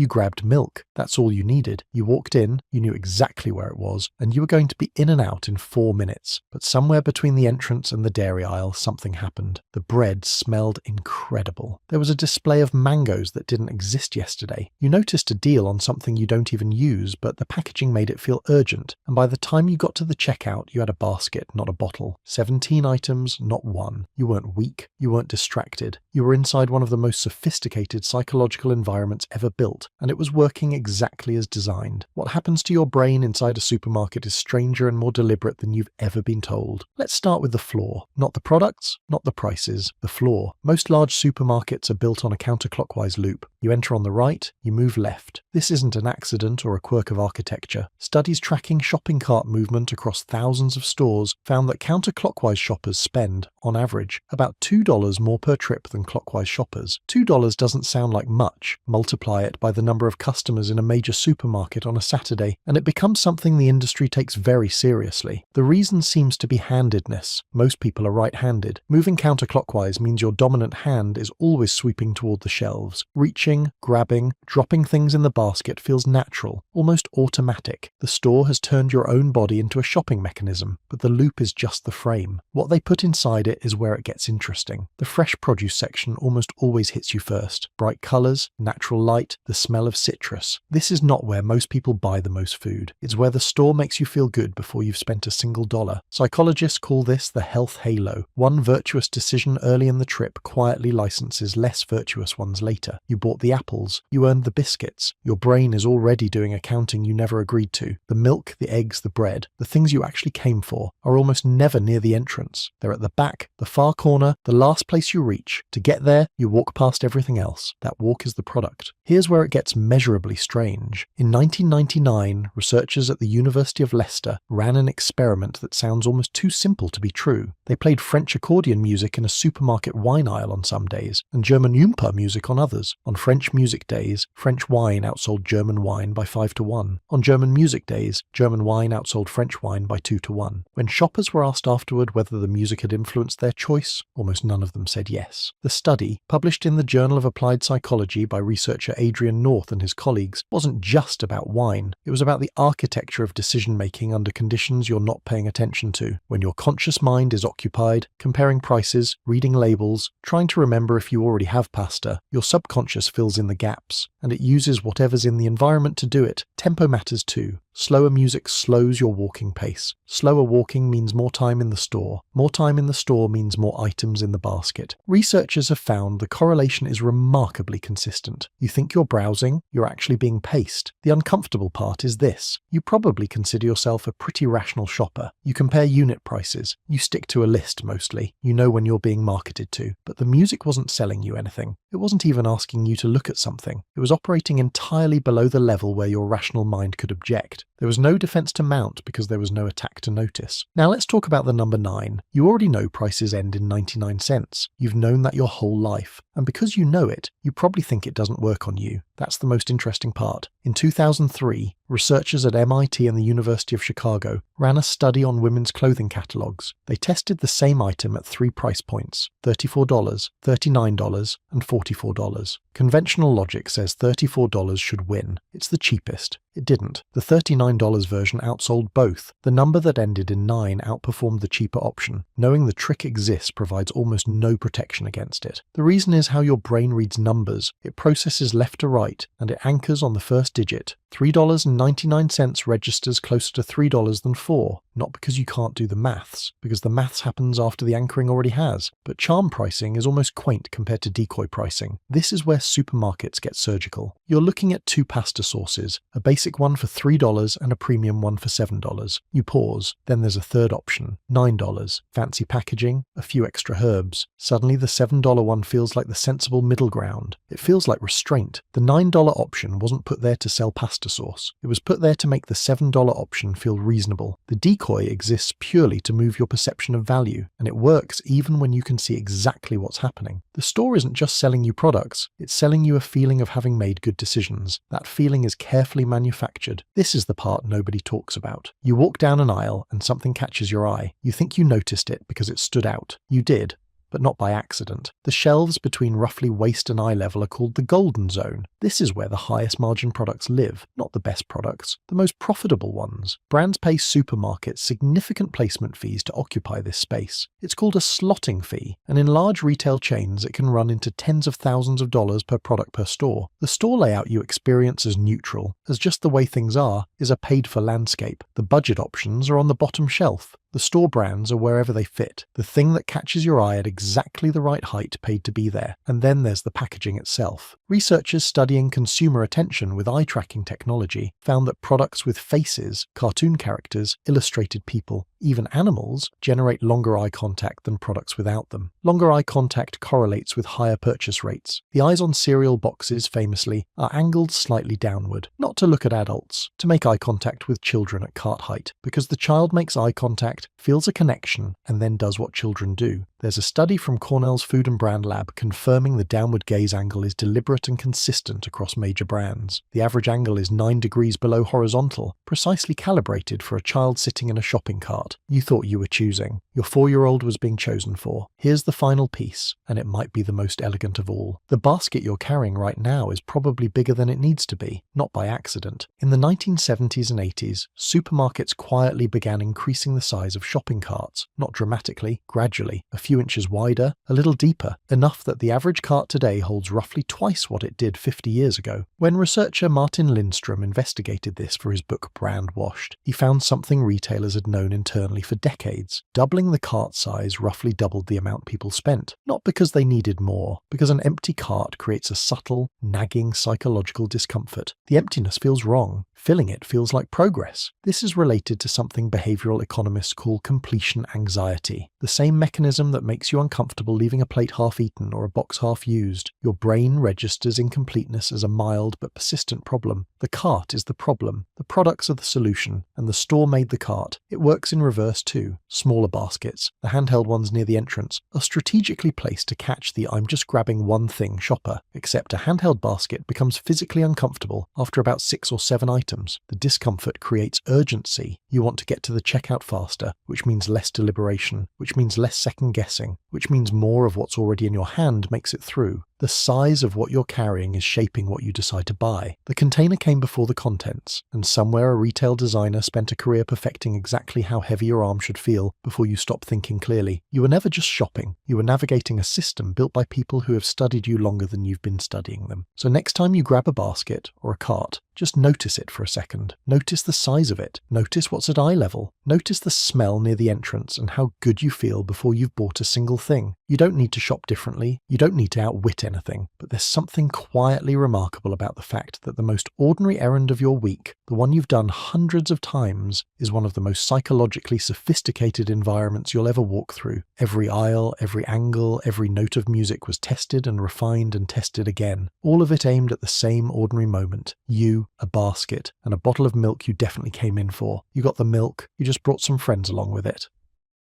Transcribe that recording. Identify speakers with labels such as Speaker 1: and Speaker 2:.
Speaker 1: You grabbed milk. That's all you needed. You walked in, you knew exactly where it was, and you were going to be in and out in 4 minutes. But somewhere between the entrance and the dairy aisle, something happened. The bread smelled incredible. There was a display of mangoes that didn't exist yesterday. You noticed a deal on something you don't even use, but the packaging made it feel urgent, and by the time you got to the checkout, you had a basket, not a bottle. 17 items, not one. You weren't weak. You weren't distracted. You were inside one of the most sophisticated psychological environments ever built, and it was working exactly as designed. What happens to your brain inside a supermarket is stranger and more deliberate than you've ever been told. Let's start with the floor. Not the products, not the prices, the floor. Most large supermarkets are built on a counterclockwise loop. You enter on the right, you move left. This isn't an accident or a quirk of architecture. Studies tracking shopping cart movement across thousands of stores found that counterclockwise shoppers spend, on average, about $2 more per trip than clockwise shoppers. $2 doesn't sound like much. Multiply it by the number of customers in a major supermarket on a Saturday, and it becomes something the industry takes very seriously. The reason seems to be handedness. Most people are right-handed. Moving counterclockwise means your dominant hand is always sweeping toward the shelves. Reaching, grabbing, dropping things in the basket feels natural, almost automatic. The store has turned your own body into a shopping mechanism, but the loop is just the frame. What they put inside it is where it gets interesting. The fresh produce section almost always hits you first. Bright colors, natural light, the smell of citrus. This is not where most people buy the most food. It's where the store makes you feel good before you've spent a single dollar. Psychologists call this the health halo. One virtuous decision early in the trip quietly licenses less virtuous ones later. You bought the apples. You earned the biscuits. Your brain is already doing accounting you never agreed to. The milk, the eggs, the bread, the things you actually came for, are almost never near the entrance. They're at the back, the far corner, the last place you reach. To get there, you walk past everything else. That walk is the product. Here's where it gets measurably strange. In 1999, researchers at the University of Leicester ran an experiment that sounds almost too simple to be true. They played French accordion music in a supermarket wine aisle on some days, and German Jumper music on others. On French music days, French wine outsold German wine by 5-1. On German music days, German wine outsold French wine by 2-1. When shoppers were asked afterward whether the music had influenced their choice, almost none of them said yes. The study, published in the Journal of Applied Psychology by researcher Adrian North and his colleagues, wasn't just about wine. It was about the architecture of decision-making under conditions you're not paying attention to. When your conscious mind is occupied, comparing prices, reading labels, trying to remember if you already have pasta, your subconscious fills in the gaps, and it uses whatever's in the environment to do it. Tempo matters too. Slower music slows your walking pace. Slower walking means more time in the store. More time in the store means more items in the basket. Researchers have found the correlation is remarkably consistent. You think you're browsing, you're actually being paced. The uncomfortable part is this. You probably consider yourself a pretty rational shopper. You compare unit prices. You stick to a list mostly. You know when you're being marketed to. But the music wasn't selling you anything. It wasn't even asking you to look at something. It was operating entirely below the level where your rational mind could object. There was no defense to mount because there was no attack to notice. Now let's talk about the number 9. You already know prices end in 99 cents. You've known that your whole life. And because you know it, you probably think it doesn't work on you. That's the most interesting part. In 2003, researchers at MIT and the University of Chicago ran a study on women's clothing catalogs. They tested the same item at 3 price points: $34, $39, and $44. Conventional logic says $34 should win. It's the cheapest. It didn't. The $39 version outsold both. The number that ended in 9 outperformed the cheaper option. Knowing the trick exists provides almost no protection against it. The reason is how your brain reads numbers. It processes left to right, and it anchors on the first digit. $3.99 registers closer to $3 than $4, not because you can't do the maths, because the maths happens after the anchoring already has. But charm pricing is almost quaint compared to decoy pricing. This is where supermarkets get surgical. You're looking at 2 pasta sauces, a basic one for $3 and a premium one for $7. You pause, then there's a third option, $9. Fancy packaging, a few extra herbs. Suddenly the $7 one feels like the sensible middle ground. It feels like restraint. The $9 option wasn't put there to sell pasta sauce. It was put there to make the $7 option feel reasonable. The decoy exists purely to move your perception of value, and it works even when you can see exactly what's happening. The store isn't just selling you products, it's selling you a feeling of having made good decisions. That feeling is carefully manufactured. This is the part nobody talks about. You walk down an aisle and something catches your eye. You think you noticed it because it stood out. You did. but not by accident. The shelves between roughly waist and eye level are called the golden zone. This is where the highest margin products live, not the best products, the most profitable ones. Brands pay supermarkets significant placement fees to occupy this space. It's called a slotting fee, and in large retail chains it can run into tens of thousands of dollars per product per store. The store layout you experience as neutral, as just the way things are, is a paid-for landscape. The budget options are on the bottom shelf. The store brands are wherever they fit, the thing that catches your eye at exactly the right height paid to be there, and then there's the packaging itself. Researchers studying consumer attention with eye tracking technology found that products with faces, cartoon characters, illustrated people, even animals, generate longer eye contact than products without them. Longer eye contact correlates with higher purchase rates. The eyes on cereal boxes, famously, are angled slightly downward, not to look at adults, to make eye contact with children at cart height, because the child makes eye contact, feels a connection, and then does what children do. There's a study from Cornell's Food and Brand Lab confirming the downward gaze angle is deliberate and consistent across major brands. The average angle is 9 degrees below horizontal, precisely calibrated for a child sitting in a shopping cart. You thought you were choosing. Your 4-year-old was being chosen for. Here's the final piece, and it might be the most elegant of all. The basket you're carrying right now is probably bigger than it needs to be, not by accident. In the 1970s and 80s, supermarkets quietly began increasing the size of shopping carts, not dramatically, gradually, a few inches wider, a little deeper, enough that the average cart today holds roughly twice what it did 50 years ago. When researcher Martin Lindstrom investigated this for his book Brand Washed, he found something retailers had known internally for decades. Doubling the cart size roughly doubled the amount people spent, not because they needed more, because an empty cart creates a subtle, nagging psychological discomfort. The emptiness feels wrong. Filling it feels like progress. This is related to something behavioral economists call completion anxiety, the same mechanism that makes you uncomfortable leaving a plate half-eaten or a box half-used. Your brain registers incompleteness as a mild but persistent problem. The cart is the problem, the products are the solution, and the store made the cart. It works in reverse too. Smaller baskets, the handheld ones near the entrance, are strategically placed to catch the "I'm just grabbing one thing" shopper, except a handheld basket becomes physically uncomfortable after about 6 or 7 items. The discomfort creates urgency. You want to get to the checkout faster, which means less deliberation, which means less second guessing, which means more of what's already in your hand makes it through. The size of what you're carrying is shaping what you decide to buy. The container came before the contents, and somewhere a retail designer spent a career perfecting exactly how heavy your arm should feel before you stop thinking clearly. You were never just shopping. You were navigating a system built by people who have studied you longer than you've been studying them. So next time you grab a basket or a cart, just notice it for a second. Notice the size of it. Notice what's at eye level. Notice the smell near the entrance and how good you feel before you've bought a single thing. You don't need to shop differently. You don't need to outwit anything, but there's something quietly remarkable about the fact that the most ordinary errand of your week, the one you've done hundreds of times, is one of the most psychologically sophisticated environments you'll ever walk through. Every aisle, every angle, every note of music was tested and refined and tested again. All of it aimed at the same ordinary moment. You, a basket, and a bottle of milk you definitely came in for. You got the milk, you just brought some friends along with it.